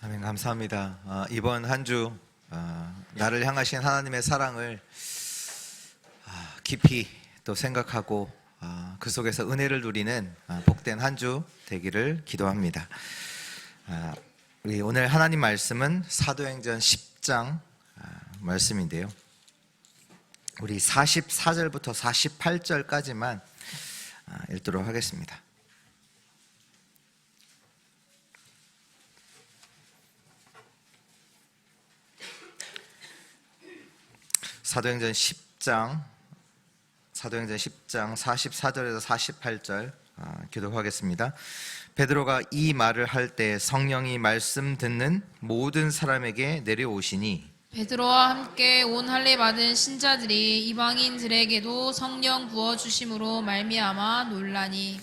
아멘. 감사합니다. 이번 한 주 나를 향하신 하나님의 사랑을 깊이 또 생각하고 그 속에서 은혜를 누리는 복된 한 주 되기를 기도합니다. 우리 오늘 하나님 말씀은 사도행전 10장 말씀인데요. 우리 44절부터 48절까지만 읽도록 하겠습니다. 사도행전 10장 44절에서 48절 교독하겠습니다. 베드로가 이 말을 할 때 성령이 말씀 듣는 모든 사람에게 내려오시니 베드로와 함께 온 할례 받은 신자들이 이방인들에게도 성령 부어 주심으로 말미암아 놀라니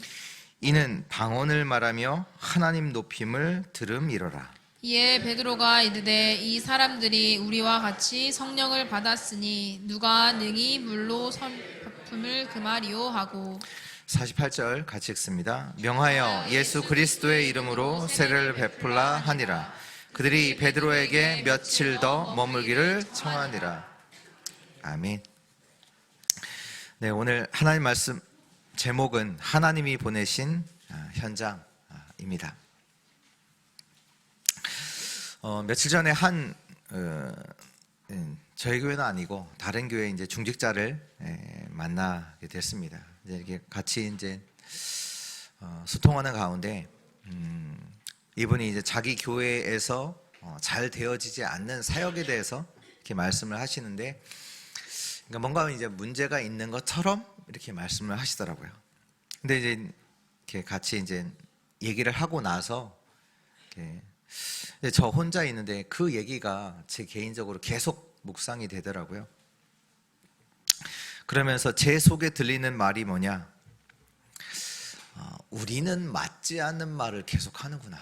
이는 방언을 말하며 하나님 높임을 들음이로라. 이에 베드로가 이르되 이 사람들이 우리와 같이 성령을 받았으니 누가 능히 물로 선품을 금하리요 하고 48절 같이 읽습니다. 명하여 예수 그리스도의 이름으로 세례를 베풀라 하니라. 그들이 베드로에게 며칠 더 머물기를 청하니라. 아멘. 네, 오늘 하나님 말씀 제목은 하나님이 보내신 현장입니다. 며칠 전에 저희 교회는 아니고 다른 교회 이제 중직자를 만나게 됐습니다. 이제 이렇게 같이 이제 소통하는 가운데 이분이 이제 자기 교회에서 잘 되어지지 않는 사역에 대해서 이렇게 말씀을 하시는데, 그러니까 뭔가 이제 문제가 있는 것처럼 이렇게 말씀을 하시더라고요. 근데 이제 이렇게 같이 이제 얘기를 하고 나서 이렇게 저 혼자 있는데 그 얘기가 제 개인적으로 계속 묵상이 되더라고요. 그러면서 제 속에 들리는 말이 뭐냐, 우리는 맞지 않는 말을 계속 하는구나.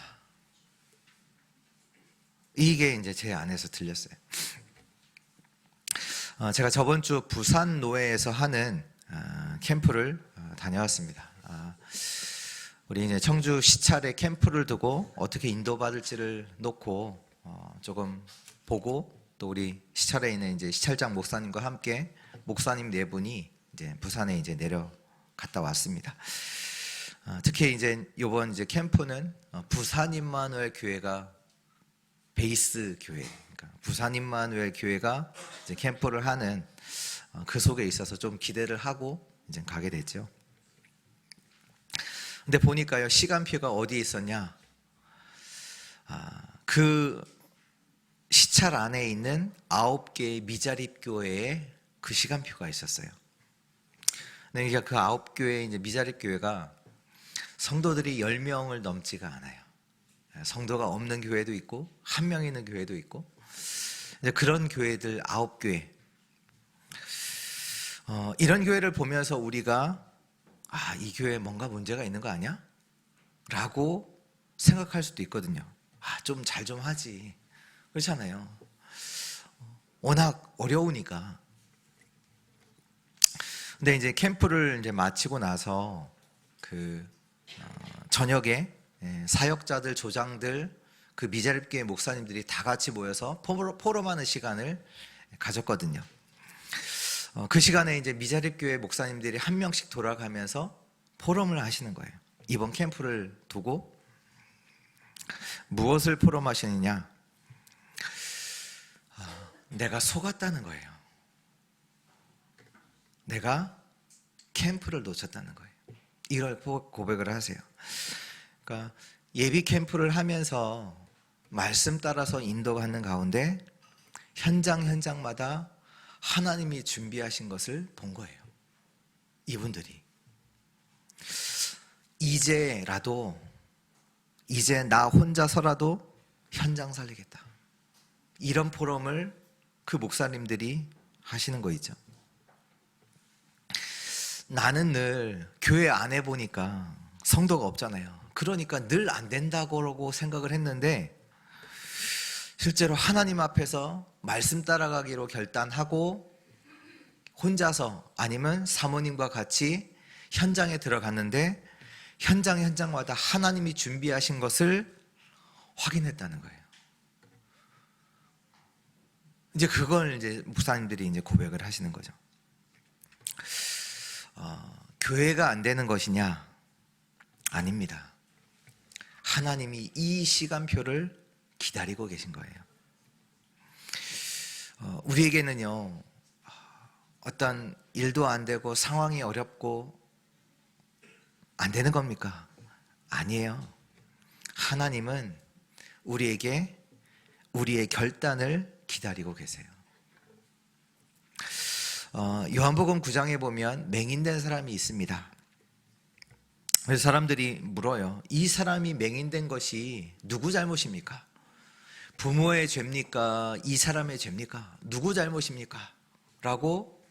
이게 이제 제 안에서 들렸어요. 제가 저번 주 부산 노회에서 하는 캠프를 다녀왔습니다. 우리 이제 청주 시찰에 캠프를 두고 어떻게 인도받을지를 놓고 조금 보고, 또 우리 시찰에 있는 이제 시찰장 목사님과 함께 목사님 네 분이 이제 부산에 이제 내려갔다 왔습니다. 특히 이제 이번 이제 캠프는 부산 임마누엘 교회가 베이스 교회, 그러니까 부산 임마누엘 교회가 이제 캠프를 하는 그 속에 있어서 좀 기대를 하고 이제 가게 됐죠. 근데 보니까요, 시간표가 어디에 있었냐, 그 시찰 안에 있는 9개의 미자립 교회에 그 시간표가 있었어요. 그러니까 그 9교회 이제 미자립 교회가 성도들이 10명을 넘지가 않아요. 성도가 없는 교회도 있고 한 명 있는 교회도 있고, 이제 그런 교회들 9교회. 이런 교회를 보면서 우리가 이 교회에 뭔가 문제가 있는 거 아니야? 라고 생각할 수도 있거든요. 좀 잘 좀 하지. 그렇잖아요. 워낙 어려우니까. 근데 이제 캠프를 이제 마치고 나서 저녁에 사역자들, 조장들, 그 미자립교회 목사님들이 다 같이 모여서 포럼하는 시간을 가졌거든요. 그 시간에 이제 미자립교회 목사님들이 한 명씩 돌아가면서 포럼을 하시는 거예요. 이번 캠프를 두고 무엇을 포럼하시느냐? 내가 속았다는 거예요. 내가 캠프를 놓쳤다는 거예요. 이걸 고백을 하세요. 그러니까 예비 캠프를 하면서 말씀 따라서 인도하는 가운데 현장마다 하나님이 준비하신 것을 본 거예요. 이분들이 이제 나 혼자서라도 현장 살리겠다, 이런 포럼을 그 목사님들이 하시는 거 있죠. 나는 늘 교회 안에 보니까 성도가 없잖아요. 그러니까 늘 안 된다고 생각을 했는데, 실제로 하나님 앞에서 말씀 따라가기로 결단하고 혼자서 아니면 사모님과 같이 현장에 들어갔는데 현장마다 하나님이 준비하신 것을 확인했다는 거예요. 이제 그걸 이제 목사님들이 이제 고백을 하시는 거죠. 교회가 안 되는 것이냐? 아닙니다. 하나님이 이 시간표를 기다리고 계신 거예요. 우리에게는요, 어떤 일도 안 되고 상황이 어렵고 안 되는 겁니까? 아니에요. 하나님은 우리에게 우리의 결단을 기다리고 계세요. 요한복음 9장에 보면 맹인된 사람이 있습니다. 그래서 사람들이 물어요. 이 사람이 맹인된 것이 누구 잘못입니까? 부모의 죄입니까? 이 사람의 죄입니까? 누구 잘못입니까? 라고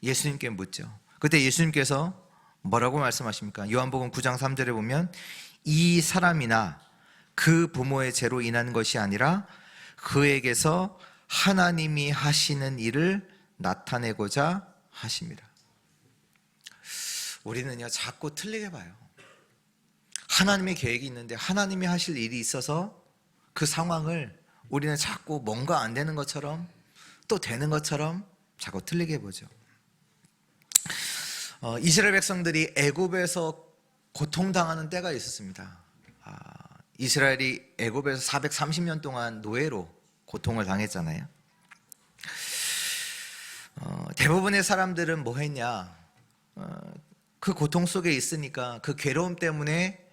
예수님께 묻죠. 그때 예수님께서 뭐라고 말씀하십니까? 요한복음 9장 3절에 보면 이 사람이나 그 부모의 죄로 인한 것이 아니라 그에게서 하나님이 하시는 일을 나타내고자 하십니다. 우리는요, 자꾸 틀리게 봐요. 하나님의 계획이 있는데 하나님이 하실 일이 있어서 그 상황을 우리는 자꾸 뭔가 안 되는 것처럼 또 되는 것처럼 자꾸 틀리게 보죠. 이스라엘 백성들이 애굽에서 고통당하는 때가 있었습니다. 이스라엘이 애굽에서 430년 동안 노예로 고통을 당했잖아요. 대부분의 사람들은 뭐 했냐? 그 고통 속에 있으니까 그 괴로움 때문에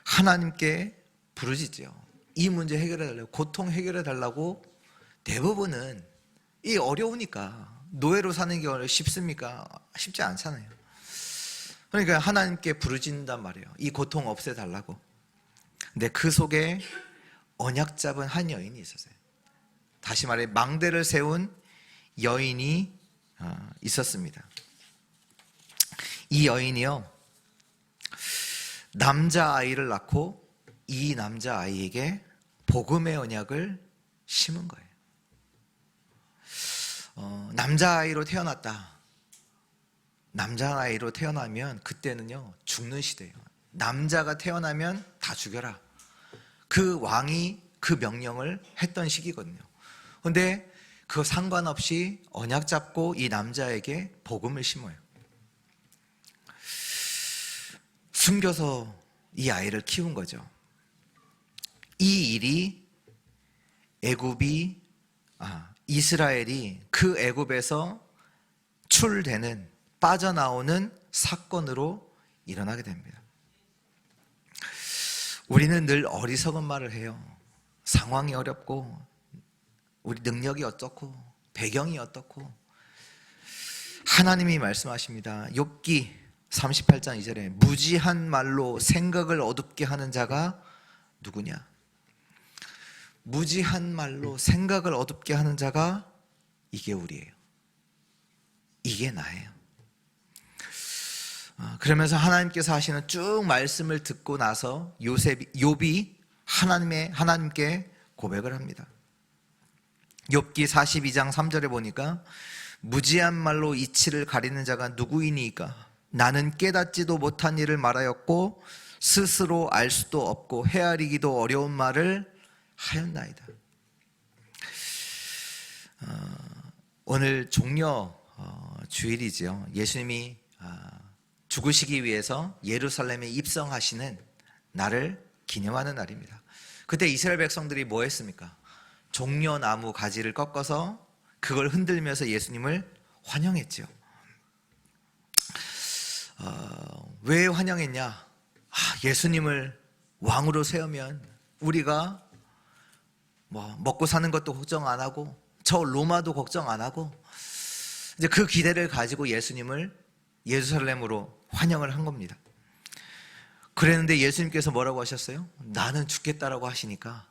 하나님께 부르짖죠. 이 문제 해결해 달라고, 고통 해결해 달라고. 대부분은 이 어려우니까, 노예로 사는 게 쉽습니까? 쉽지 않잖아요. 그러니까 하나님께 부르짖는단 말이에요. 이 고통 없애 달라고. 근데 그 속에 언약 잡은 한 여인이 있었어요. 다시 말해 망대를 세운 여인이 있었습니다. 이 여인이요, 남자아이를 낳고 이 남자아이에게 복음의 언약을 심은 거예요. 남자아이로 태어났다. 남자아이로 태어나면 그때는요, 죽는 시대예요. 남자가 태어나면 다 죽여라. 그 왕이 그 명령을 했던 시기거든요. 그런데 그거 상관없이 언약 잡고 이 남자에게 복음을 심어요. 숨겨서 이 아이를 키운 거죠. 이 일이 이스라엘이 그 애굽에서 출되는, 빠져나오는 사건으로 일어나게 됩니다. 우리는 늘 어리석은 말을 해요. 상황이 어렵고 우리 능력이 어떻고 배경이 어떻고. 하나님이 말씀하십니다. 욥기 38장 2절에 무지한 말로 생각을 어둡게 하는 자가 누구냐? 무지한 말로 생각을 어둡게 하는 자가 이게 우리예요. 이게 나예요. 그러면서 하나님께서 하시는 쭉 말씀을 듣고 나서 욥이 하나님께 고백을 합니다. 욥기 42장 3절에 보니까 무지한 말로 이치를 가리는 자가 누구이니까? 나는 깨닫지도 못한 일을 말하였고 스스로 알 수도 없고 헤아리기도 어려운 말을 하였나이다. 오늘 종려 주일이지요. 예수님이 죽으시기 위해서 예루살렘에 입성하시는 날을 기념하는 날입니다. 그때 이스라엘 백성들이 뭐 했습니까? 종려나무 가지를 꺾어서 그걸 흔들면서 예수님을 환영했죠. 왜 환영했냐? 예수님을 왕으로 세우면 우리가 먹고 사는 것도 걱정 안 하고 저 로마도 걱정 안 하고, 이제 그 기대를 가지고 예수님을 예루살렘으로 환영을 한 겁니다. 그랬는데 예수님께서 뭐라고 하셨어요? 나는 죽겠다라고 하시니까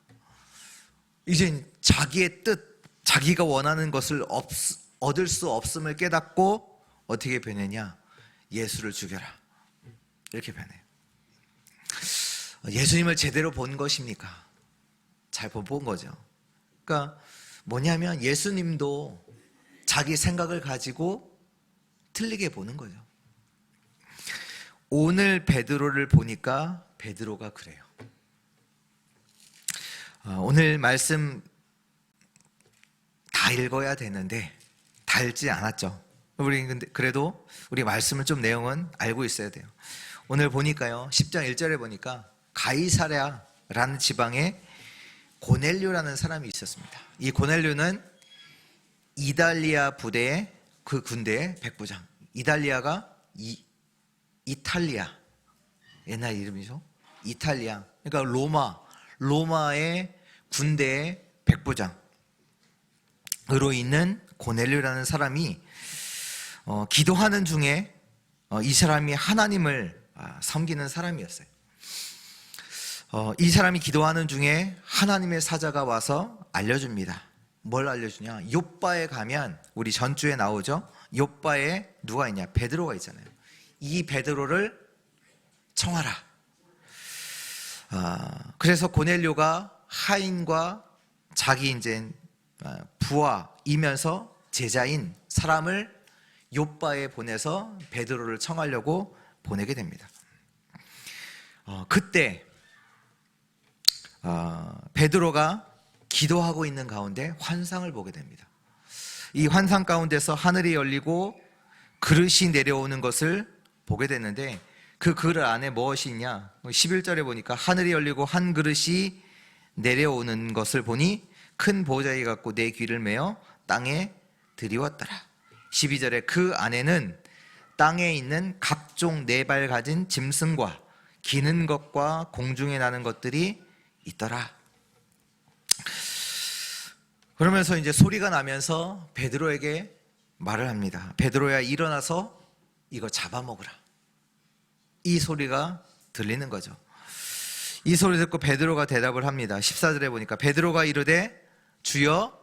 이제 자기의 뜻, 자기가 원하는 것을 얻을 수 없음을 깨닫고 어떻게 변했냐? 예수를 죽여라, 이렇게 변해요. 예수님을 제대로 본 것입니까? 잘 본 거죠. 그러니까 뭐냐면 예수님도 자기 생각을 가지고 틀리게 보는 거죠. 오늘 베드로를 보니까 베드로가 그래요. 오늘 말씀 다 다 읽어야 되는데 다 읽지 않았죠. 우리 근데 그래도 우리 말씀을 좀 내용은 알고 있어야 돼요. 오늘 보니까요, 10장 1절에 보니까 가이사랴라는 지방에 고넬료라는 사람이 있었습니다. 이 고넬료는 이달리아 부대의 그 군대의 백부장. 이달리아가 이탈리아, 옛날 이름이죠. 이탈리아. 그러니까 로마의 군대의 백부장으로 있는 고넬료라는 사람이 기도하는 중에 이 사람이 하나님을 섬기는 사람이었어요. 이 사람이 기도하는 중에 하나님의 사자가 와서 알려줍니다. 뭘 알려주냐? 욥바에 가면, 우리 전주에 나오죠. 욥바에 누가 있냐? 베드로가 있잖아요. 이 베드로를 청하라. 그래서 고넬료가 하인과 자기 이제 부하이면서 제자인 사람을 욥바에 보내서 베드로를 청하려고 보내게 됩니다. 그때 베드로가 기도하고 있는 가운데 환상을 보게 됩니다. 이 환상 가운데서 하늘이 열리고 그릇이 내려오는 것을 보게 됐는데, 그 그릇 안에 무엇이 있냐? 11절에 보니까 하늘이 열리고 한 그릇이 내려오는 것을 보니 큰 보자기 같고 내 귀를 메어 땅에 들이웠더라. 12절에 그 안에는 땅에 있는 각종 네 발 가진 짐승과 기는 것과 공중에 나는 것들이 있더라. 그러면서 이제 소리가 나면서 베드로에게 말을 합니다. 베드로야, 일어나서 이거 잡아먹으라. 이 소리가 들리는 거죠. 이 소리 듣고 베드로가 대답을 합니다. 14절에 보니까 베드로가 이르되 주여,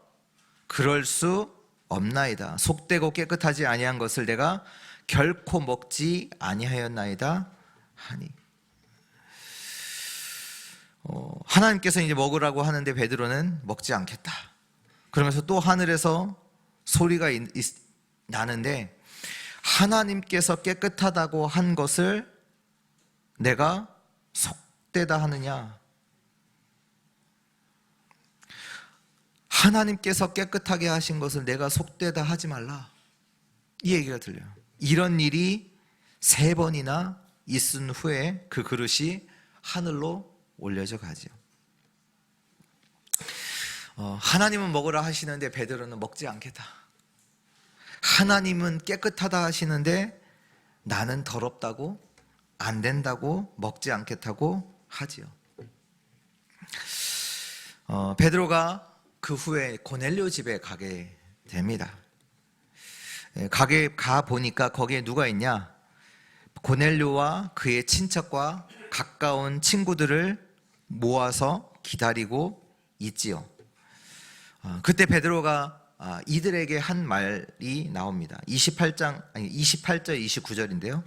그럴 수 없나이다. 속되고 깨끗하지 아니한 것을 내가 결코 먹지 아니하였나이다 하니. 하나님께서 이제 먹으라고 하는데 베드로는 먹지 않겠다. 그러면서 또 하늘에서 소리가 나는데, 하나님께서 깨끗하다고 한 것을 내가 속되다 하느냐? 하나님께서 깨끗하게 하신 것을 내가 속되다 하지 말라. 이 얘기가 들려요. 이런 일이 3번이나 있은 후에 그 그릇이 하늘로 올려져 가죠. 하나님은 먹으라 하시는데 베드로는 먹지 않겠다. 하나님은 깨끗하다 하시는데 나는 더럽다고, 안 된다고, 먹지 않겠다고 하지요. 베드로가 그 후에 고넬료 집에 가게 됩니다. 가 보니까 거기에 누가 있냐? 고넬료와 그의 친척과 가까운 친구들을 모아서 기다리고 있지요. 그때 베드로가 이들에게 한 말이 나옵니다. 28절 29절인데요.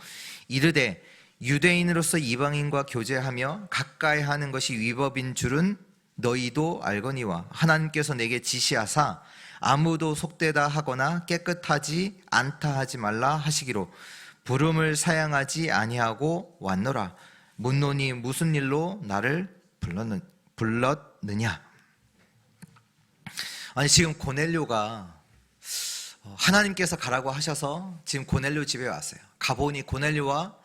이르되 유대인으로서 이방인과 교제하며 가까이 하는 것이 위법인 줄은 너희도 알거니와 하나님께서 내게 지시하사 아무도 속되다 하거나 깨끗하지 않다 하지 말라 하시기로 부름을 사양하지 아니하고 왔노라. 묻노니 무슨 일로 나를 불렀느냐? 아니, 지금 고넬료가 하나님께서 가라고 하셔서 지금 고넬료 집에 왔어요. 가보니 고넬료와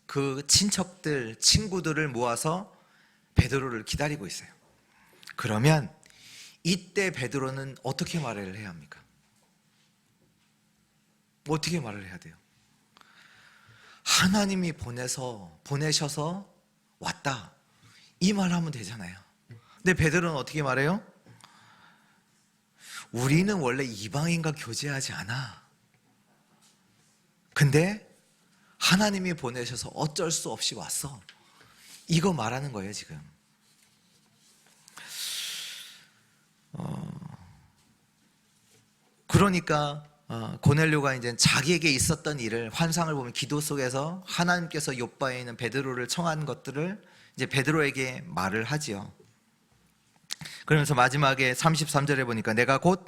그 친척들, 친구들을 모아서 베드로를 기다리고 있어요. 그러면 이때 베드로는 어떻게 말을 해야 합니까? 어떻게 말을 해야 돼요? 하나님이 보내셔서 왔다, 이 말 하면 되잖아요. 근데 베드로는 어떻게 말해요? 우리는 원래 이방인과 교제하지 않아. 근데 하나님이 보내셔서 어쩔 수 없이 왔어. 이거 말하는 거예요, 지금. 그러니까 고넬료가 이제 자기에게 있었던 일을, 환상을 보면 기도 속에서 하나님께서 욥바에 있는 베드로를 청한 것들을 이제 베드로에게 말을 하지요. 그러면서 마지막에 33절에 보니까 내가 곧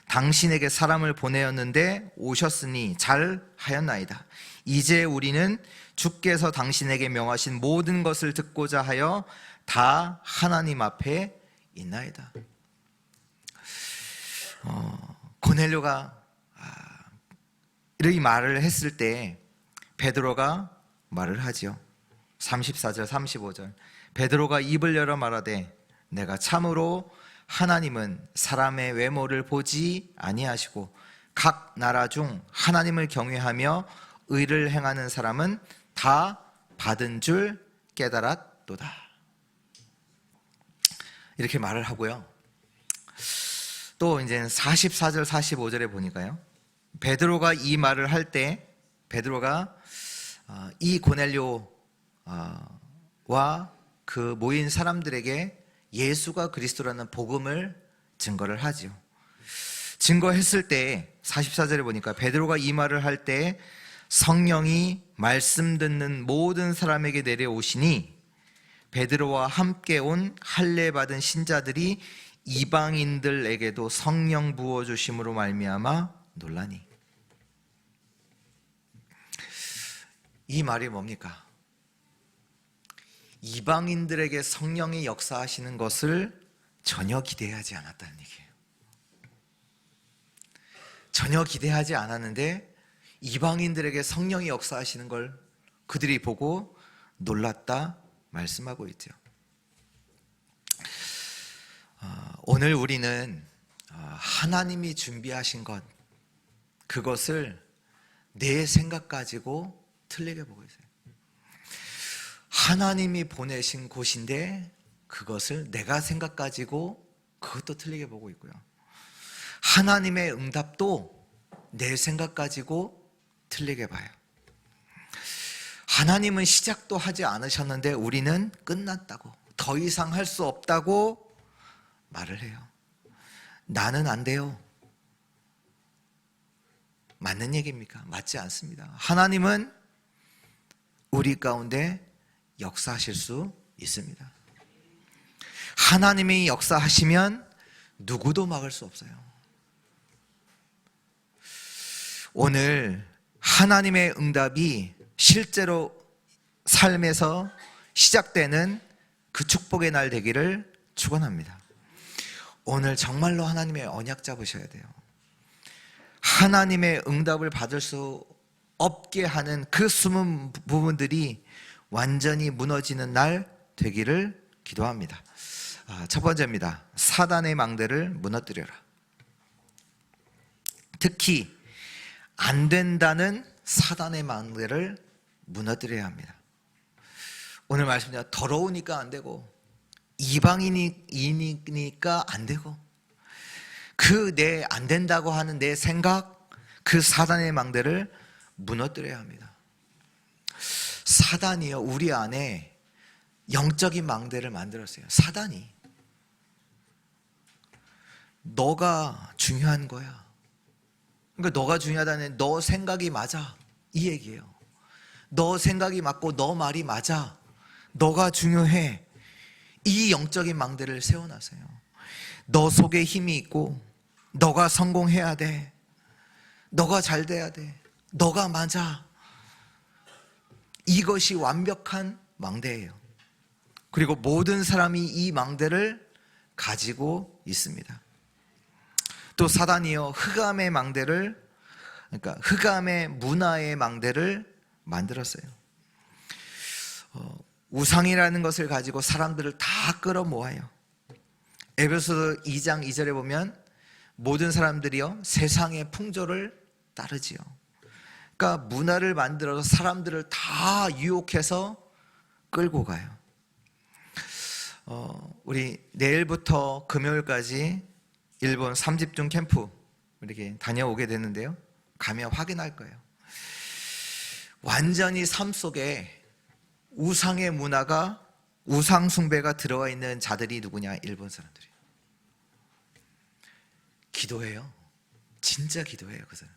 당신에게 사람을 보내었는데 오셨으니 잘 하였나이다. 이제 우리는 주께서 당신에게 명하신 모든 것을 듣고자 하여 다 하나님 앞에 있나이다. 고넬료가 이렇게 말을 했을 때 베드로가 말을 하지요. 34절 35절 베드로가 입을 열어 말하되 내가 참으로 하나님은 사람의 외모를 보지 아니하시고 각 나라 중 하나님을 경외하며 의를 행하는 사람은 다 받은 줄 깨달았도다. 이렇게 말을 하고요. 또 이제 44절 45절에 보니까요, 베드로가 이 말을 할 때 베드로가 이 고넬료와 그 모인 사람들에게 예수가 그리스도라는 복음을 증거를 하지요. 증거했을 때 44절에 보니까 베드로가 이 말을 할 때 성령이 말씀 듣는 모든 사람에게 내려오시니 베드로와 함께 온 할례 받은 신자들이 이방인들에게도 성령 부어 주심으로 말미암아 놀라니. 이 말이 뭡니까? 이방인들에게 성령이 역사하시는 것을 전혀 기대하지 않았다는 얘기예요. 전혀 기대하지 않았는데 이방인들에게 성령이 역사하시는 걸 그들이 보고 놀랐다 말씀하고 있죠. 오늘 우리는 하나님이 준비하신 것, 그것을 내 생각 가지고 틀리게 보고 있어요. 하나님이 보내신 곳인데 그것을 내가 생각 가지고 그것도 틀리게 보고 있고요. 하나님의 응답도 내 생각 가지고 틀리게 봐요. 하나님은 시작도 하지 않으셨는데 우리는 끝났다고, 더 이상 할 수 없다고 말을 해요. 나는 안 돼요. 맞는 얘기입니까? 맞지 않습니다. 하나님은 우리 가운데 역사하실 수 있습니다. 하나님이 역사하시면 누구도 막을 수 없어요. 오늘 하나님의 응답이 실제로 삶에서 시작되는 그 축복의 날 되기를 축원합니다. 오늘 정말로 하나님의 언약 잡으셔야 돼요. 하나님의 응답을 받을 수 없게 하는 그 숨은 부분들이 완전히 무너지는 날 되기를 기도합니다. 첫 번째입니다. 사단의 망대를 무너뜨려라. 특히 안 된다는 사단의 망대를 무너뜨려야 합니다. 오늘 말씀대로 더러우니까 안 되고 이방인이니까 안 되고 그 내 안 된다고 하는 내 생각, 그 사단의 망대를 무너뜨려야 합니다. 사단이요, 우리 안에 영적인 망대를 만들었어요. 사단이 너가 중요한 거야. 그러니까 너가 중요하다는, 너 생각이 맞아, 이 얘기예요. 너 생각이 맞고 너 말이 맞아, 너가 중요해, 이 영적인 망대를 세워놨어요. 너 속에 힘이 있고 너가 성공해야 돼, 너가 잘 돼야 돼, 너가 맞아. 이것이 완벽한 망대예요. 그리고 모든 사람이 이 망대를 가지고 있습니다. 또 사단이요, 흑암의 망대를, 그러니까 흑암의 문화의 망대를 만들었어요. 우상이라는 것을 가지고 사람들을 다 끌어모아요. 에베소서 2장 2절에 보면 모든 사람들이요 세상의 풍조를 따르지요. 그러니까 문화를 만들어서 사람들을 다 유혹해서 끌고 가요. 우리 내일부터 금요일까지 일본 3집중 캠프 이렇게 다녀오게 되는데요, 가면 확인할 거예요. 완전히 삶 속에 우상의 문화가, 우상 숭배가 들어와 있는 자들이 누구냐? 일본 사람들이에요. 기도해요. 진짜 기도해요. 그 사람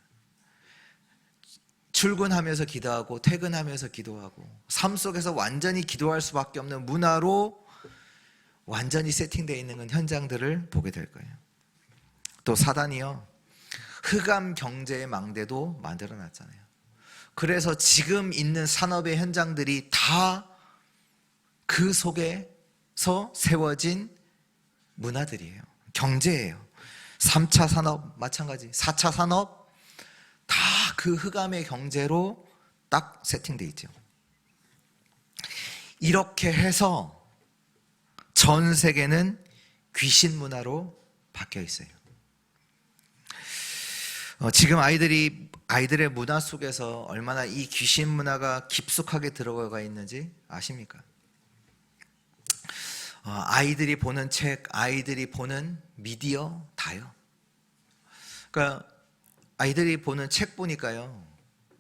출근하면서 기도하고 퇴근하면서 기도하고 삶 속에서 완전히 기도할 수밖에 없는 문화로 완전히 세팅되어 있는 건 현장들을 보게 될 거예요. 또 사단이요, 흑암 경제의 망대도 만들어 놨잖아요. 그래서 지금 있는 산업의 현장들이 다 그 속에서 세워진 문화들이에요. 경제예요. 3차 산업 마찬가지, 4차 산업 다 그 흑암의 경제로 딱 세팅돼 있죠. 이렇게 해서 전 세계는 귀신 문화로 바뀌어 있어요. 지금 아이들의 문화 속에서 얼마나 이 귀신 문화가 깊숙하게 들어가 있는지 아십니까? 아이들이 보는 책, 아이들이 보는 미디어 다요. 그러니까 아이들이 보는 책 보니까요,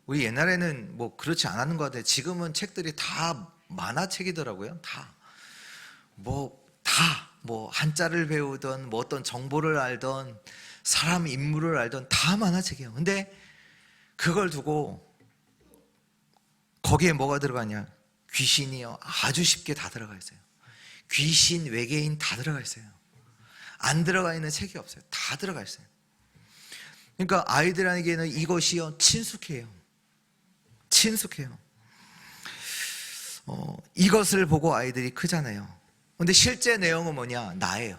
우리 옛날에는 뭐 그렇지 않았는 것 같아요. 지금은 책들이 다 만화책이더라고요. 뭐 한자를 배우던 뭐 어떤 정보를 알던 사람 인물을 알던 다 만화책이에요. 근데 그걸 두고 거기에 뭐가 들어가냐? 귀신이요. 아주 쉽게 다 들어가 있어요. 귀신, 외계인 다 들어가 있어요. 안 들어가 있는 책이 없어요. 다 들어가 있어요. 그러니까 아이들에게는 이것이요, 친숙해요. 이것을 보고 아이들이 크잖아요. 근데 실제 내용은 뭐냐? 나예요.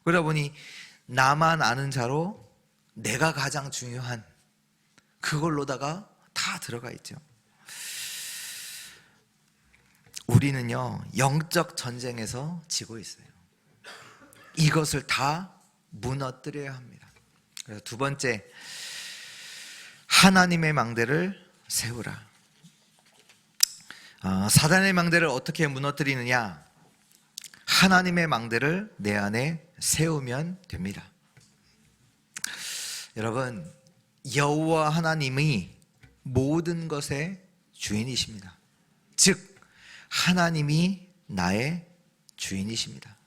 그러다 보니 나만 아는 자로 내가 가장 중요한 그걸로다가 다 들어가 있죠. 우리는요, 영적 전쟁에서 지고 있어요. 이것을 다 무너뜨려야 합니다. 그래서 두 번째, 하나님의 망대를 세우라. 사단의 망대를 어떻게 무너뜨리느냐? 하나님의 망대를 내 안에 세우면 됩니다. 여러분, 여호와 하나님이 모든 것의 주인이십니다. 즉 하나님이 나의 주인이십니다.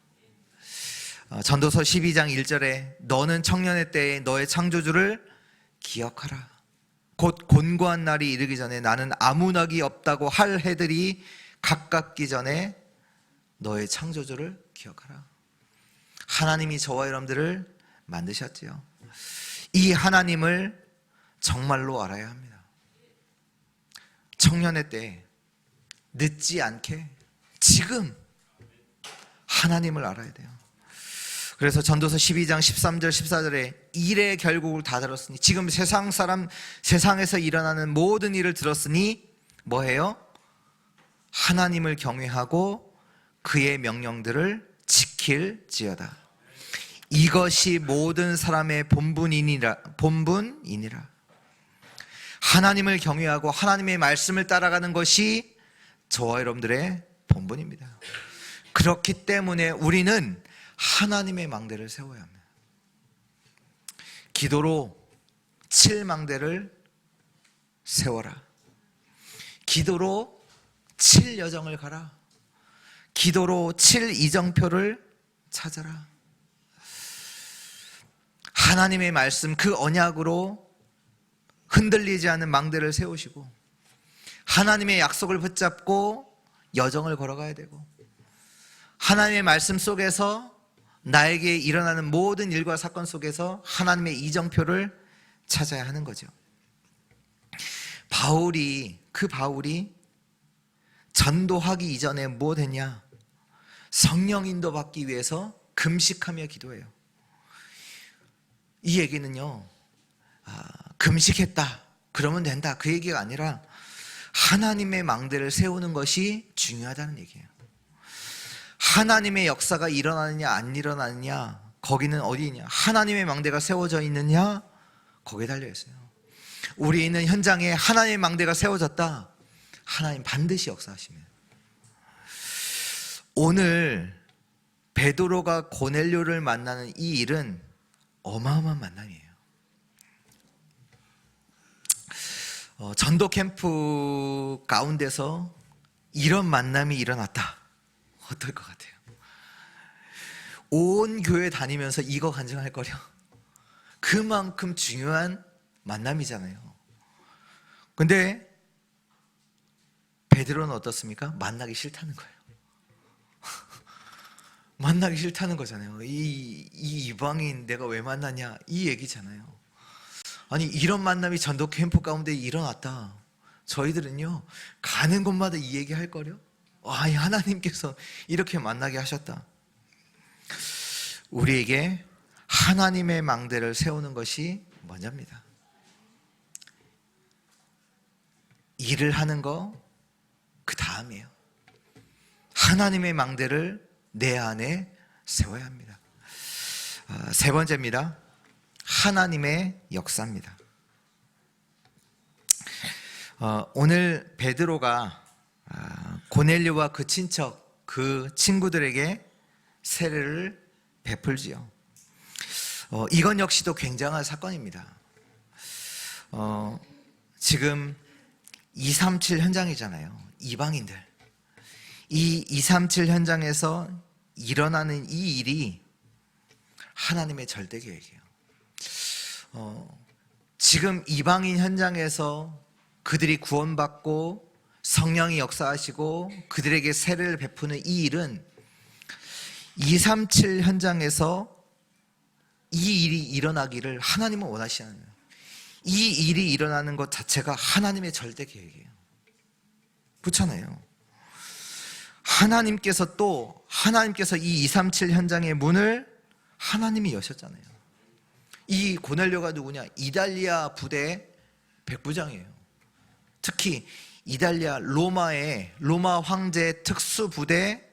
전도서 12장 1절에 너는 청년의 때에 너의 창조주를 기억하라. 곧 곤고한 날이 이르기 전에 나는 아무 낙이 없다고 할 해들이 가깝기 전에 너의 창조주를 기억하라. 하나님이 저와 여러분들을 만드셨지요. 이 하나님을 정말로 알아야 합니다. 청년의 때 늦지 않게 지금 하나님을 알아야 돼요. 그래서 전도서 12장 13절 14절에 일의 결국을 다 들었으니, 지금 세상에서 일어나는 모든 일을 들었으니 뭐해요? 하나님을 경외하고 그의 명령들을 지킬지어다. 이것이 모든 사람의 본분이니라. 하나님을 경외하고 하나님의 말씀을 따라가는 것이 저와 여러분들의 본분입니다. 그렇기 때문에 우리는 하나님의 망대를 세워야 합니다. 기도로 7망대를 세워라. 기도로 7여정을 가라. 기도로 7이정표를 찾아라. 하나님의 말씀, 그 언약으로 흔들리지 않는 망대를 세우시고 하나님의 약속을 붙잡고 여정을 걸어가야 되고, 하나님의 말씀 속에서 나에게 일어나는 모든 일과 사건 속에서 하나님의 이정표를 찾아야 하는 거죠. 바울이 전도하기 이전에 뭐 했냐? 성령 인도 받기 위해서 금식하며 기도해요. 이 얘기는요, 금식했다 그러면 된다 그 얘기가 아니라 하나님의 망대를 세우는 것이 중요하다는 얘기예요. 하나님의 역사가 일어나느냐 안 일어나느냐, 거기는 어디냐? 하나님의 망대가 세워져 있느냐, 거기에 달려 있어요. 우리 있는 현장에 하나님의 망대가 세워졌다, 하나님 반드시 역사하시면. 오늘 베드로가 고넬료를 만나는 이 일은 어마어마한 만남이에요. 전도 캠프 가운데서 이런 만남이 일어났다, 어떨 것 같아요? 온 교회 다니면서 이거 간증할 거려. 그만큼 중요한 만남이잖아요. 근데 베드로는 어떻습니까? 만나기 싫다는 거예요. 만나기 싫다는 거잖아요. 이 이방인 내가 왜 만나냐, 이 얘기잖아요. 아니, 이런 만남이 전도 캠프 가운데 일어났다. 저희들은요, 가는 곳마다 이 얘기 할 거려. 와, 하나님께서 이렇게 만나게 하셨다. 우리에게 하나님의 망대를 세우는 것이 먼저입니다. 일을 하는 거 그 다음이에요. 하나님의 망대를 내 안에 세워야 합니다. 세 번째입니다. 하나님의 역사입니다. 오늘 베드로가 고넬료와 그 친척, 그 친구들에게 세례를 베풀지요. 이건 역시도 굉장한 사건입니다. 지금 237 현장이잖아요. 이방인들. 이 237 현장에서 일어나는 이 일이 하나님의 절대 계획이에요. 지금 이방인 현장에서 그들이 구원받고 성령이 역사하시고 그들에게 세례를 베푸는 이 일은 237 현장에서 이 일이 일어나기를 하나님은 원하시는 거예요. 이 일이 일어나는 것 자체가 하나님의 절대 계획이에요. 그렇잖아요. 하나님께서 이 237 현장의 문을 하나님이 여셨잖아요. 이 고넬료가 누구냐? 이달리아 부대 백부장이에요. 특히 이달리아 로마 황제 특수부대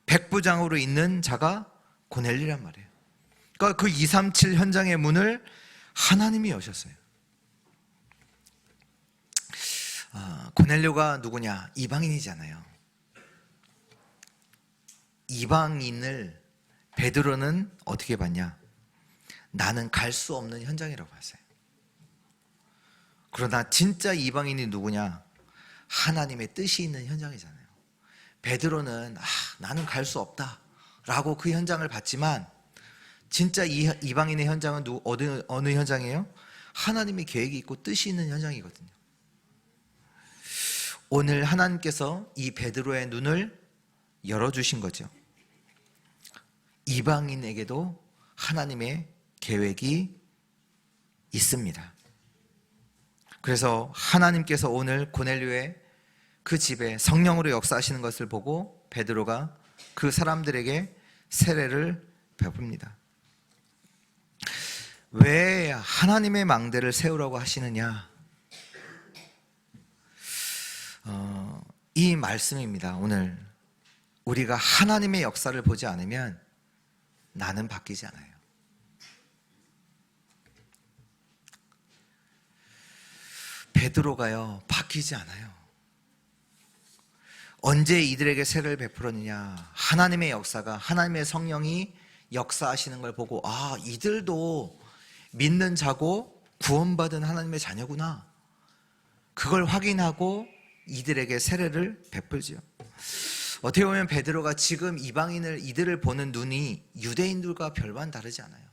백부장으로 있는 자가 고넬료란 말이에요. 그러니까 그 237 현장의 문을 하나님이 여셨어요. 고넬료가 누구냐? 이방인이잖아요. 이방인을 베드로는 어떻게 봤냐? 나는 갈 수 없는 현장이라고 봤어요. 그러나 진짜 이방인이 누구냐? 하나님의 뜻이 있는 현장이잖아요. 베드로는 나는 갈 수 없다 라고 그 현장을 봤지만 진짜 이방인의 현장은 어느 현장이에요? 하나님의 계획이 있고 뜻이 있는 현장이거든요. 오늘 하나님께서 이 베드로의 눈을 열어주신 거죠. 이방인에게도 하나님의 계획이 있습니다. 그래서 하나님께서 오늘 고넬료의 그 집에 성령으로 역사하시는 것을 보고 베드로가 그 사람들에게 세례를 베풉니다. 왜 하나님의 망대를 세우라고 하시느냐? 이 말씀입니다. 오늘 우리가 하나님의 역사를 보지 않으면 나는 바뀌지 않아요. 베드로가요 바뀌지 않아요. 언제 이들에게 세례를 베풀었느냐? 하나님의 역사가, 하나님의 성령이 역사하시는 걸 보고 이들도 믿는 자고 구원받은 하나님의 자녀구나, 그걸 확인하고 이들에게 세례를 베풀지요. 어떻게 보면 베드로가 지금 이들을 보는 눈이 유대인들과 별반 다르지 않아요.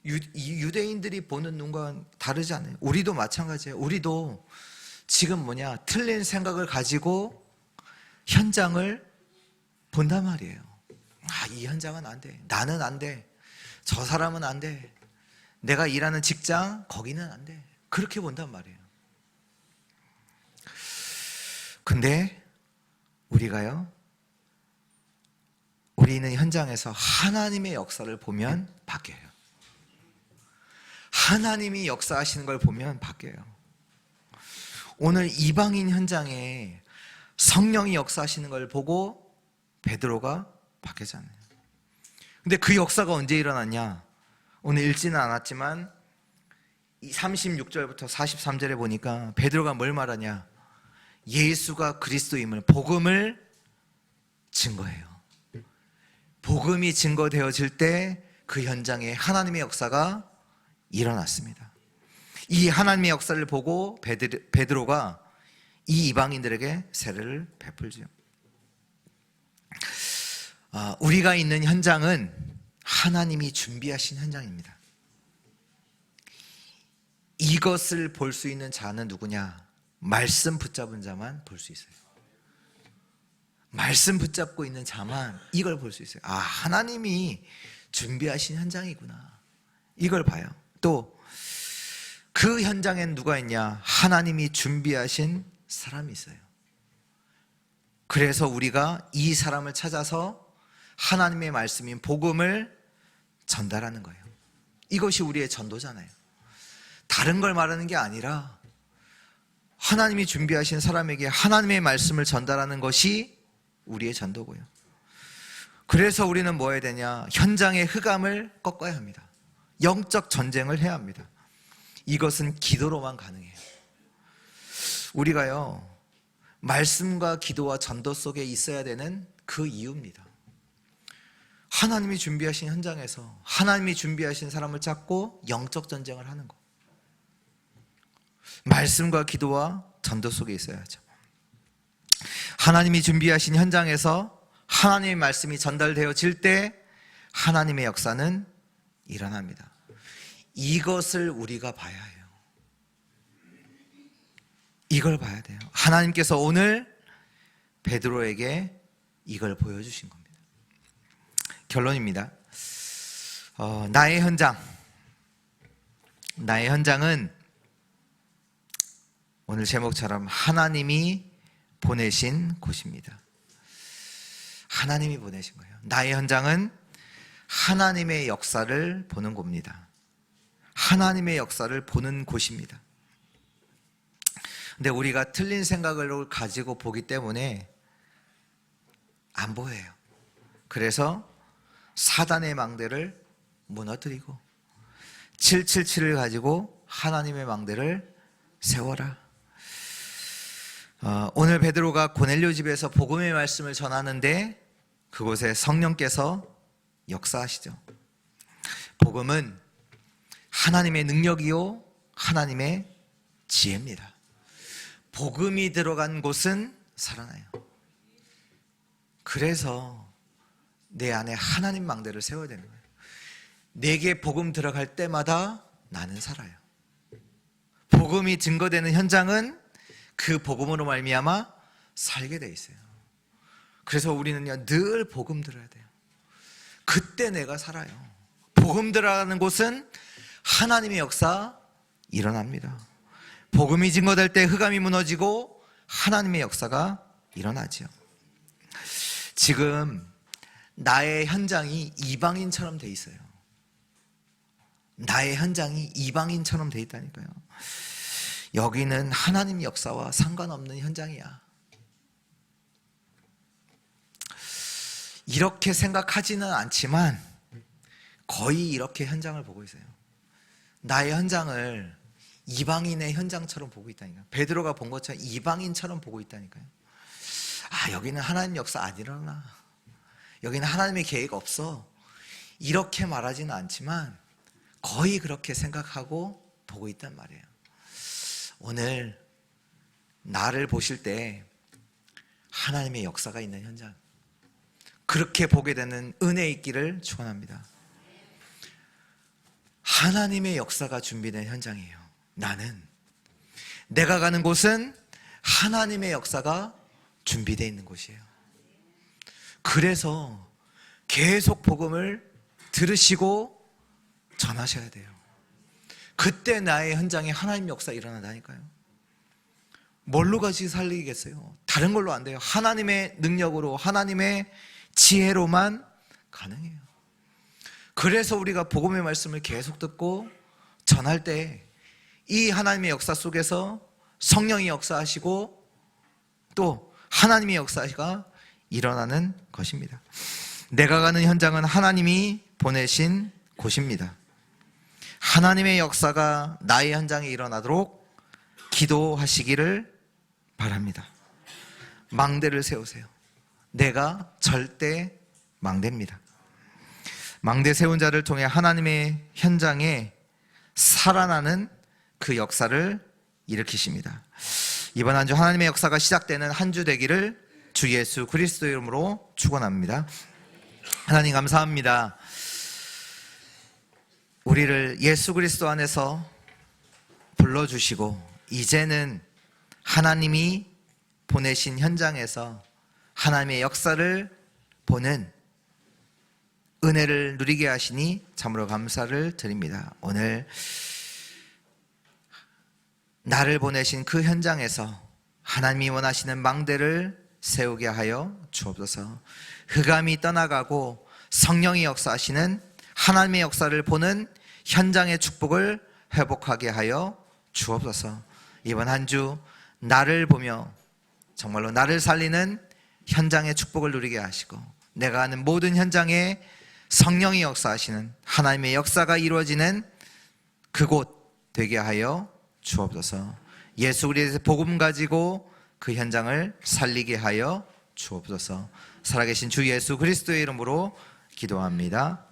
유대인들이 보는 눈과 다르지 않아요. 우리도 마찬가지예요. 우리도 지금 틀린 생각을 가지고 현장을 본단 말이에요. 이 현장은 안 돼. 나는 안 돼. 저 사람은 안 돼. 내가 일하는 직장 거기는 안 돼. 그렇게 본단 말이에요. 근데 우리는 현장에서 하나님의 역사를 보면 바뀌어요. 하나님이 역사하시는 걸 보면 바뀌어요. 오늘 이방인 현장에 성령이 역사하시는 걸 보고 베드로가 바뀌잖아요. 근데 그 역사가 언제 일어났냐? 오늘 읽지는 않았지만 36절부터 43절에 보니까 베드로가 뭘 말하냐? 예수가 그리스도임을, 복음을 증거해요. 복음이 증거되어질 때 그 현장에 하나님의 역사가 일어났습니다. 이 하나님의 역사를 보고 베드로가 이 이방인들에게 세례를 베풀죠. 우리가 있는 현장은 하나님이 준비하신 현장입니다. 이것을 볼 수 있는 자는 누구냐? 말씀 붙잡은 자만 볼 수 있어요. 말씀 붙잡고 있는 자만 이걸 볼 수 있어요. 하나님이 준비하신 현장이구나, 이걸 봐요. 또 그 현장엔 누가 있냐? 하나님이 준비하신 사람이 있어요. 그래서 우리가 이 사람을 찾아서 하나님의 말씀인 복음을 전달하는 거예요. 이것이 우리의 전도잖아요. 다른 걸 말하는 게 아니라 하나님이 준비하신 사람에게 하나님의 말씀을 전달하는 것이 우리의 전도고요. 그래서 우리는 뭐 해야 되냐? 현장의 흑암을 꺾어야 합니다. 영적 전쟁을 해야 합니다. 이것은 기도로만 가능해요. 우리가요, 말씀과 기도와 전도 속에 있어야 되는 그 이유입니다. 하나님이 준비하신 현장에서 하나님이 준비하신 사람을 찾고 영적 전쟁을 하는 거. 말씀과 기도와 전도 속에 있어야죠. 하나님이 준비하신 현장에서 하나님의 말씀이 전달되어질 때 하나님의 역사는 일어납니다. 이것을 우리가 봐야 해요. 이걸 봐야 돼요. 하나님께서 오늘 베드로에게 이걸 보여주신 겁니다. 결론입니다. 나의 현장은 오늘 제목처럼 하나님이 보내신 곳입니다. 하나님이 보내신 거예요. 나의 현장은 하나님의 역사를 보는 곳입니다. 하나님의 역사를 보는 곳입니다. 근데 우리가 틀린 생각을 가지고 보기 때문에 안 보여요. 그래서 사단의 망대를 무너뜨리고 777을 가지고 하나님의 망대를 세워라. 오늘 베드로가 고넬료 집에서 복음의 말씀을 전하는데 그곳에 성령께서 역사하시죠. 복음은 하나님의 능력이요 하나님의 지혜입니다. 복음이 들어간 곳은 살아나요. 그래서 내 안에 하나님 망대를 세워야 되는 거예요. 내게 복음 들어갈 때마다 나는 살아요. 복음이 증거되는 현장은 그 복음으로 말미암아 살게 돼 있어요. 그래서 우리는요 늘 복음 들어야 돼요. 그때 내가 살아요. 복음 들어가는 곳은 하나님의 역사 일어납니다. 복음이 증거될 때 흑암이 무너지고 하나님의 역사가 일어나죠. 지금 나의 현장이 이방인처럼 돼 있어요. 나의 현장이 이방인처럼 돼 있다니까요. 여기는 하나님 역사와 상관없는 현장이야. 이렇게 생각하지는 않지만 거의 이렇게 현장을 보고 있어요. 나의 현장을 이방인의 현장처럼 보고 있다니까요. 베드로가 본 것처럼 이방인처럼 보고 있다니까요. 여기는 하나님 역사 안 일어나. 여기는 하나님의 계획 없어. 이렇게 말하지는 않지만 거의 그렇게 생각하고 보고 있단 말이에요. 오늘 나를 보실 때 하나님의 역사가 있는 현장, 그렇게 보게 되는 은혜 있기를 축원합니다. 하나님의 역사가 준비된 현장이에요. 나는 내가 가는 곳은 하나님의 역사가 준비되어 있는 곳이에요. 그래서 계속 복음을 들으시고 전하셔야 돼요. 그때 나의 현장에 하나님 역사 일어난다니까요. 뭘로 같이 살리겠어요? 다른 걸로 안 돼요. 하나님의 능력으로, 하나님의 지혜로만 가능해요. 그래서 우리가 복음의 말씀을 계속 듣고 전할 때 이 하나님의 역사 속에서 성령이 역사하시고 또 하나님의 역사가 일어나는 것입니다. 내가 가는 현장은 하나님이 보내신 곳입니다. 하나님의 역사가 나의 현장에 일어나도록 기도하시기를 바랍니다. 망대를 세우세요. 내가 절대 망대입니다. 망대 세운 자를 통해 하나님의 현장에 살아나는 그 역사를 일으키십니다. 이번 한 주 하나님의 역사가 시작되는 한 주 되기를 주 예수 그리스도 이름으로 축원합니다. 하나님 감사합니다. 우리를 예수 그리스도 안에서 불러주시고 이제는 하나님이 보내신 현장에서 하나님의 역사를 보는 은혜를 누리게 하시니 참으로 감사를 드립니다. 오늘 나를 보내신 그 현장에서 하나님이 원하시는 망대를 세우게 하여 주옵소서. 흑암이 떠나가고 성령이 역사하시는 하나님의 역사를 보는 현장의 축복을 회복하게 하여 주옵소서. 이번 한 주 나를 보며 정말로 나를 살리는 현장의 축복을 누리게 하시고, 내가 하는 모든 현장에 성령이 역사하시는 하나님의 역사가 이루어지는 그곳 되게 하여 주옵소서. 예수 그리스도의 복음 가지고 그 현장을 살리게 하여 주옵소서. 살아계신 주 예수 그리스도의 이름으로 기도합니다.